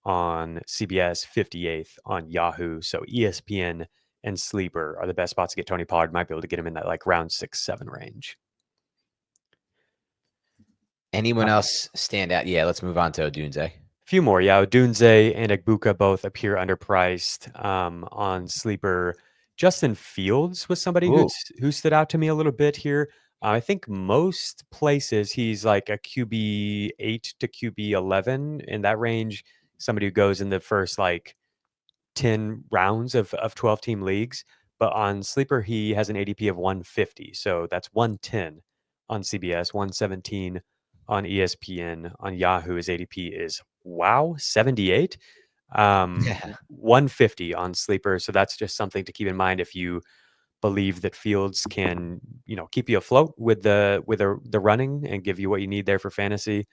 on CBS, 58th on Yahoo. So ESPN and Sleeper are the best spots to get Tony Pollard. Might be able to get him in that like round 6-7 range.
Anyone else stand out? Yeah, let's move on to Odunze.
Few more, yeah. Odunze and Egbuka both appear underpriced on Sleeper. Justin Fields was somebody who stood out to me a little bit here. I think most places he's like a QB 8 to QB 11 in that range. Somebody who goes in the first like 10 rounds of 12 team leagues. But on Sleeper, he has an ADP of 150. So that's 110 on CBS, 117 on ESPN. On Yahoo, his ADP is 78. 150 on Sleeper. So that's just something to keep in mind if you believe that Fields can, keep you afloat with the running and give you what you need there for fantasy.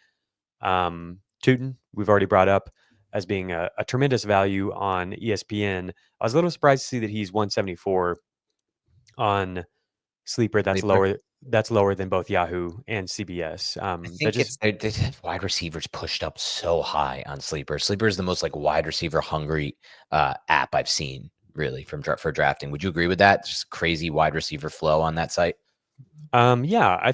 Tuten, we've already brought up as being a tremendous value on ESPN. I was a little surprised to see that he's 174 on Sleeper. That's lower. That's lower than both Yahoo and CBS.
I think they have wide receivers pushed up so high on Sleeper. Sleeper is the most like wide receiver hungry app I've seen really for drafting. Would you agree with that? Just crazy wide receiver flow on that site.
Yeah,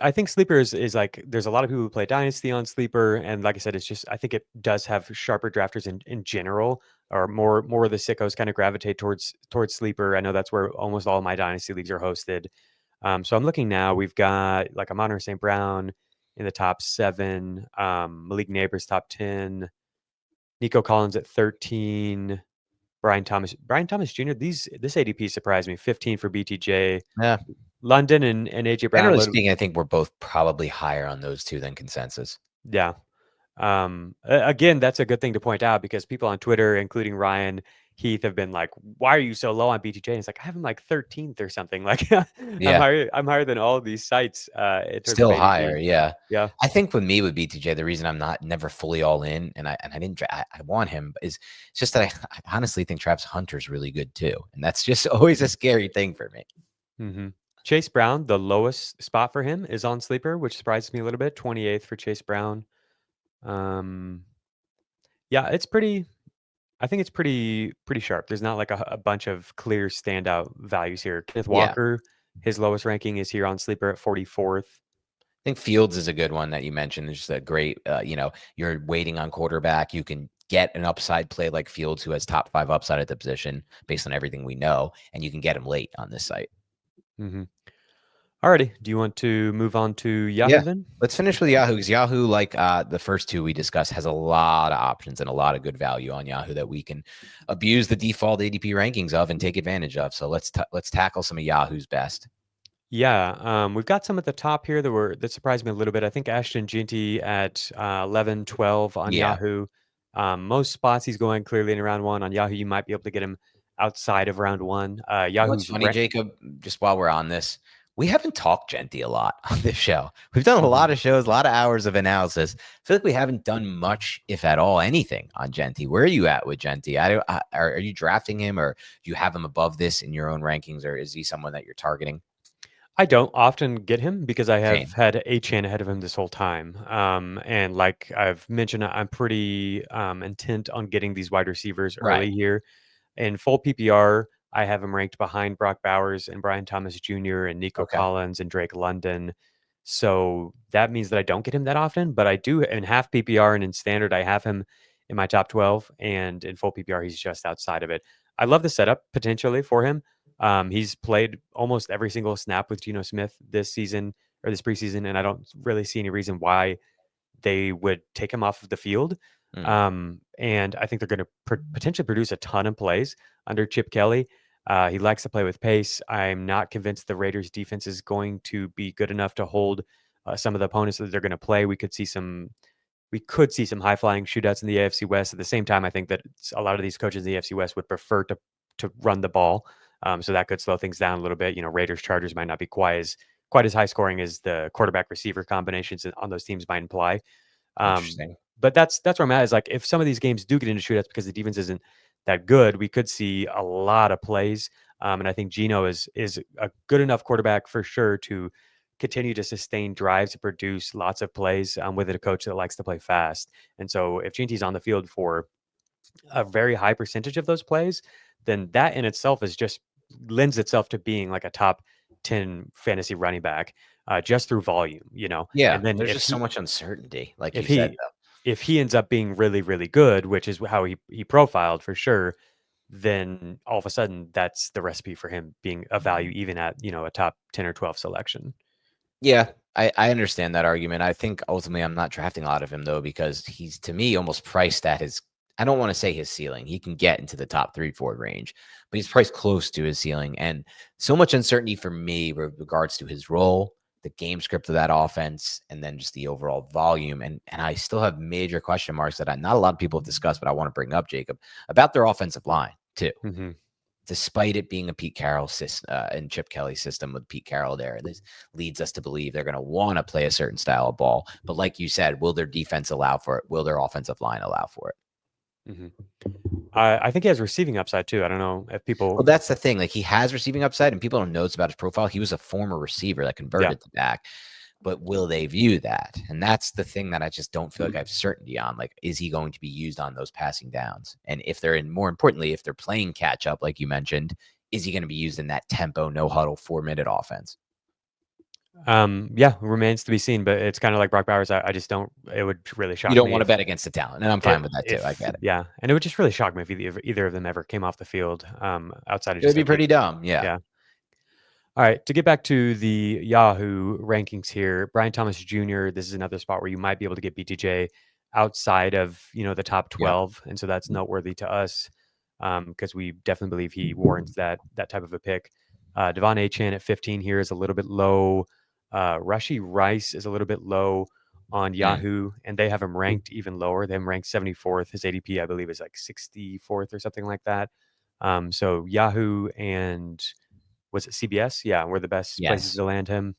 I think Sleeper is like, there's a lot of people who play Dynasty on Sleeper, and like I said, it's just, I think it does have sharper drafters in general, or more of the sickos kind of gravitate towards Sleeper. I know that's where almost all my Dynasty leagues are hosted. So I'm looking now. We've got like Amon St. Brown in the top 7, Malik Neighbors top 10, Nico Collins at 13, Brian Thomas Jr. This ADP surprised me. 15 for BTJ.
Yeah.
London and AJ Brown.
Generally speaking, I think we're both probably higher on those two than consensus.
Yeah. Again, that's a good thing to point out because people on Twitter, including Ryan Heath, have been like, "Why are you so low on BTJ?" And it's like, I have him like 13th or something. Like, I'm higher than all of these sites.
Still higher, yeah.
I
think with me with BTJ, the reason I'm never fully all in, and I want him, is it's just that I honestly think Travis Hunter's really good too, and that's just always a scary thing for me.
Mm-hmm. Chase Brown, the lowest spot for him is on Sleeper, which surprises me a little bit. 28th for Chase Brown. Yeah, it's pretty. I think it's pretty sharp. There's not like a bunch of clear standout values here. Kenneth Walker, his lowest ranking is here on Sleeper at 44th.
I think Fields is a good one that you mentioned. It's just a great, you're waiting on quarterback. You can get an upside play like Fields, who has top 5 upside at the position based on everything we know, and you can get him late on this site.
Mm-hmm. Alrighty. Do you want to move on to Yahoo then?
Let's finish with Yahoo, because Yahoo, like the first two we discussed, has a lot of options and a lot of good value on Yahoo that we can abuse the default ADP rankings of and take advantage of. So let's tackle some of Yahoo's best.
Yeah, we've got some at the top here that surprised me a little bit. I think Ashton Ginty at 11, 12 on Yahoo. Most spots he's going clearly in round 1. On Yahoo, you might be able to get him outside of round 1. Yahoo's
What's funny, Jacob, just while we're on this, We haven't talked Genty a lot on this show. We've done a lot of shows, a lot of hours of analysis. I feel like we haven't done much, if at all, anything on Genty. Where are you at with Genty? Are you drafting him, or do you have him above this in your own rankings, or is he someone that you're targeting?
I don't often get him because I have
Same.
had Achane ahead of him this whole time. And like I've mentioned, I'm pretty intent on getting these wide receivers early
Right.
here. In full PPR, I have him ranked behind Brock Bowers and Brian Thomas Jr. and Nico
Okay.
Collins and Drake London. So that means that I don't get him that often, but I do in half PPR and in standard, I have him in my top 12. And in full PPR, he's just outside of it. I love the setup potentially for him. He's played almost every single snap with Geno Smith this season or this preseason, and I don't really see any reason why they would take him off of the field. And I think they're going to potentially produce a ton of plays under Chip Kelly. He likes to play with pace. I'm not convinced the Raiders defense is going to be good enough to hold some of the opponents that they're going to play. We could see some high flying shootouts in the AFC West. At the same time, I think that a lot of these coaches in the AFC West would prefer to run the ball. So that could slow things down a little bit. Raiders Chargers might not be quite as high scoring as the quarterback receiver combinations on those teams might imply.
Interesting.
But that's where I'm at, is like, if some of these games do get into shootouts because the defense isn't that good, we could see a lot of plays. And I think Geno is a good enough quarterback for sure to continue to sustain drives to produce lots of plays with a coach that likes to play fast. And so if Genty's on the field for a very high percentage of those plays, then that in itself is just lends itself to being like a top 10 fantasy running back just through volume,
Yeah,
and then
there's just so much uncertainty, like you
if
said,
he
though.
if he ends up being really, really good, which is how he profiled for sure, then all of a sudden that's the recipe for him being a value even at, a top 10 or 12 selection.
Yeah, I understand that argument. I think ultimately I'm not drafting a lot of him, though, because he's, to me, almost priced at his, I don't want to say his ceiling. He can get into the top 3-4 range, but he's priced close to his ceiling. And so much uncertainty for me with regards to his role, the game script of that offense, and then just the overall volume. And I still have major question marks that not a lot of people have discussed, but I want to bring up, Jacob, about their offensive line, too.
Mm-hmm.
Despite it being a Pete Carroll system and Chip Kelly system with Pete Carroll there, this leads us to believe they're going to want to play a certain style of ball. But like you said, will their defense allow for it? Will their offensive line allow for it?
Mm-hmm. I think he has receiving upside too. I don't know if people.
Well, that's the thing. Like, he has receiving upside, and people don't know about his profile. He was a former receiver that converted to back. But will they view that? And that's the thing that I just don't feel like I have certainty on. Like, is he going to be used on those passing downs? And if they're more importantly, if they're playing catch up, like you mentioned, is he going to be used in that tempo, no huddle, 4-minute offense?
Yeah, remains to be seen, but it's kind of like Brock Bowers. I just don't, it would really shock me.
You don't want to bet against the talent, and I'm fine with that too. I get it.
Yeah. And it would just really shock me if either of them ever came off the field outside of
it would be pretty dumb. Yeah.
All right, to get back to the Yahoo rankings here, Brian Thomas Jr., this is another spot where you might be able to get BTJ outside of, the top 12. And so that's noteworthy to us because we definitely believe he warrants that type of a pick. Devon Achane at 15 here is a little bit low. Rashee Rice is a little bit low on Yahoo, and they have him ranked even lower. They have him ranked 74th. His ADP, I believe, is like 64th or something like that. So Yahoo and... was it CBS? Yeah, we're the best places to land him.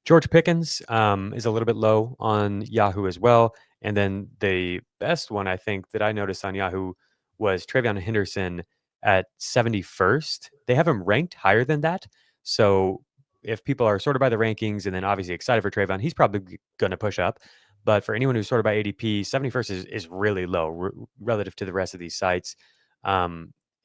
George Pickens is a little bit low on Yahoo as well. And then the best one, I think, that I noticed on Yahoo was Travion Henderson at 71st. They have him ranked higher than that. So if people are sorted by the rankings and then obviously excited for Travion, he's probably going to push up. But for anyone who's sorted by ADP, 71st is really low relative to the rest of these sites.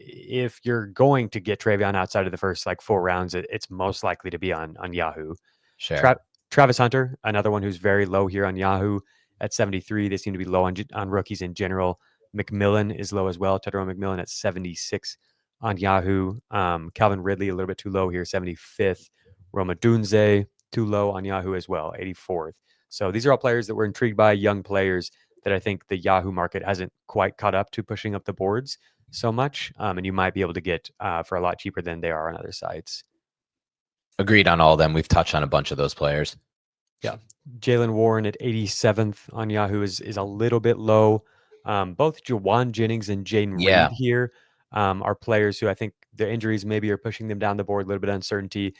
If you're going to get Travion outside of the first 4 rounds, it's most likely to be on Yahoo.
Sure.
Travis Hunter, another one who's very low here on Yahoo at 73. They seem to be low on rookies in general. McMillan is low as well. Tedros McMillan at 76 on Yahoo. Calvin Ridley a little bit too low here, 75th. Roma Dunze too low on Yahoo as well, 84th. So these are all players that we're intrigued by, young players that I think the Yahoo market hasn't quite caught up to pushing up the boards so much, and you might be able to get for a lot cheaper than they are on other sites.
Agreed on all of them. We've touched on a bunch of those players.
Yeah. Jaylen Warren at 87th on Yahoo is a little bit low. Both Jawan Jennings and Jaden Reed here are players who I think their injuries maybe are pushing them down the board, a little bit of uncertainty.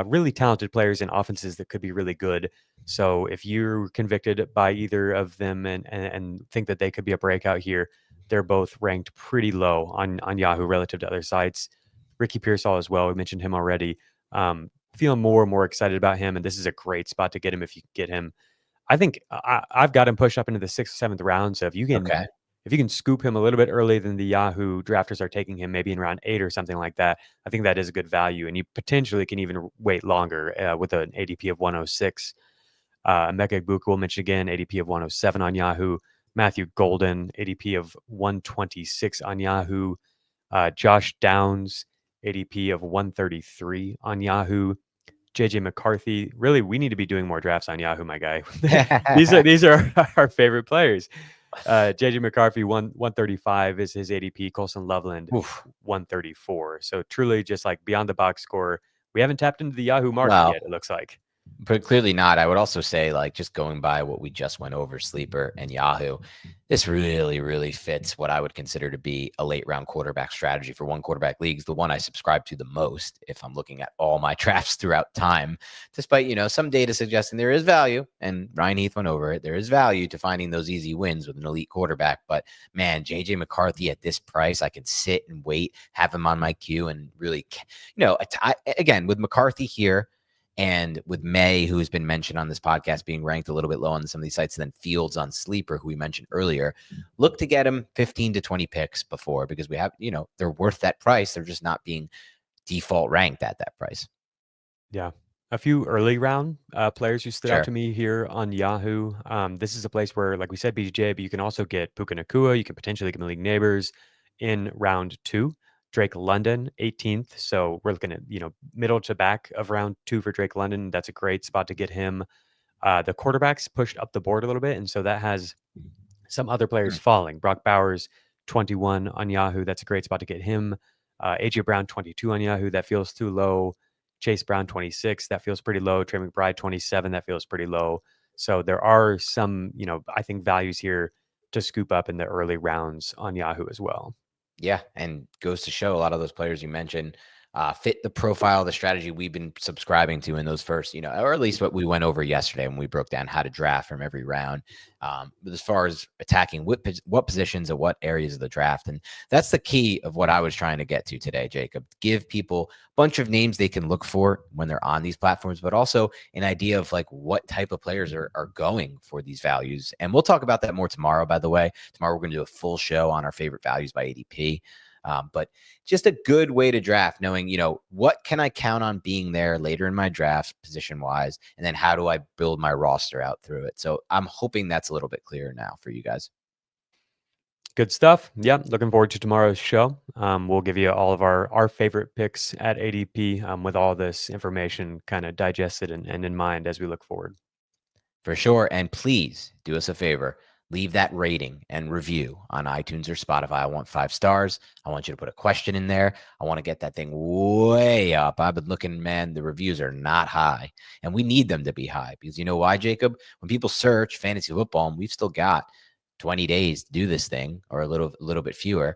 really talented players in offenses that could be really good. So if you're convicted by either of them and think that they could be a breakout here, they're both ranked pretty low on Yahoo relative to other sites. Ricky Pearsall as well. We mentioned him already. Feeling more and more excited about him, and this is a great spot to get him if you can get him. I think I've got him pushed up into the 6th or 7th round. So if you can scoop him a little bit earlier than the Yahoo drafters are taking him, maybe in round 8 or something like that, I think that is a good value. And you potentially can even wait longer with an ADP of 106. Emeka Egbuka will mention again, ADP of 107 on Yahoo. Matthew Golden, ADP of 126 on Yahoo. Josh Downs, ADP of 133 on Yahoo. JJ McCarthy. Really, we need to be doing more drafts on Yahoo, my guy. these are our favorite players. JJ McCarthy, 135 is his ADP. Colson Loveland, 134. So truly just like beyond the box score. We haven't tapped into the Yahoo market yet, it looks like.
But clearly not. I would also say, like, just going by what we just went over, Sleeper and Yahoo, this really, really fits what I would consider to be a late round quarterback strategy for one quarterback leagues, the one I subscribe to the most if I'm looking at all my drafts throughout time, despite, some data suggesting there is value, and Ryan Heath went over it, there is value to finding those easy wins with an elite quarterback. But man, JJ McCarthy at this price, I can sit and wait, have him on my queue, and really, again, with McCarthy here, and with May, who has been mentioned on this podcast, being ranked a little bit low on some of these sites, and then Fields on Sleeper, who we mentioned earlier, look to get him 15 to 20 picks before, because we have, they're worth that price. They're just not being default ranked at that price.
Yeah. A few early round players who stood out to me here on Yahoo. This is a place where, like we said, BJ, but you can also get Puka Nacua. You can potentially get Malik Neighbors in round 2. Drake London, 18th. So we're looking at, middle to back of round 2 for Drake London. That's a great spot to get him. The quarterbacks pushed up the board a little bit. And so that has some other players falling. Brock Bowers, 21 on Yahoo. That's a great spot to get him. AJ Brown, 22 on Yahoo. That feels too low. Chase Brown, 26. That feels pretty low. Trey McBride, 27. That feels pretty low. So there are some, I think values here to scoop up in the early rounds on Yahoo as well.
Yeah, and goes to show a lot of those players you mentioned fit the profile, the strategy we've been subscribing to in those first, or at least what we went over yesterday when we broke down how to draft from every round. But as far as attacking what positions at what areas of the draft, and that's the key of what I was trying to get to today, Jacob. Give people a bunch of names they can look for when they're on these platforms, but also an idea of like what type of players are going for these values. And we'll talk about that more tomorrow, by the way. Tomorrow we're going to do a full show on our favorite values by ADP. But just a good way to draft, knowing, what can I count on being there later in my draft position wise, and then how do I build my roster out through it? So I'm hoping that's a little bit clearer now for you guys.
Good stuff. Yeah. Looking forward to tomorrow's show. We'll give you all of our favorite picks at ADP with all this information kind of digested and in mind as we look forward.
For sure. And please do us a favor. Leave that rating and review on iTunes or Spotify. I want 5 stars. I want you to put a question in there. I want to get that thing way up. I've been looking, man, the reviews are not high, and we need them to be high because you know why, Jacob? When people search fantasy football, and we've still got 20 days to do this thing, or a little bit fewer.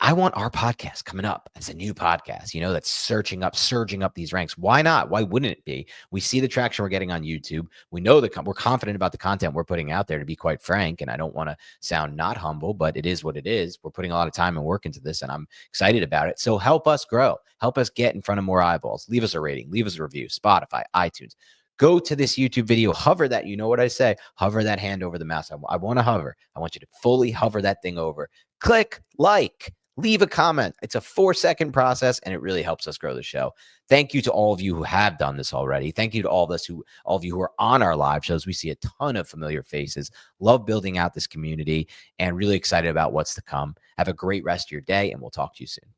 I want our podcast coming up. It's a new podcast, that's surging up these ranks. Why not? Why wouldn't it be? We see the traction we're getting on YouTube. We know we're confident about the content we're putting out there, to be quite frank. And I don't want to sound not humble, but it is what it is. We're putting a lot of time and work into this, and I'm excited about it. So help us grow. Help us get in front of more eyeballs. Leave us a rating. Leave us a review. Spotify, iTunes. Go to this YouTube video, hover that, what I say, hover that hand over the mouse. I want to hover. I want you to fully hover that thing over. Click like, leave a comment. It's a 4-second process, and it really helps us grow the show. Thank you to all of you who have done this already. Thank you to all of you who are on our live shows. We see a ton of familiar faces. Love building out this community and really excited about what's to come. Have a great rest of your day, and we'll talk to you soon.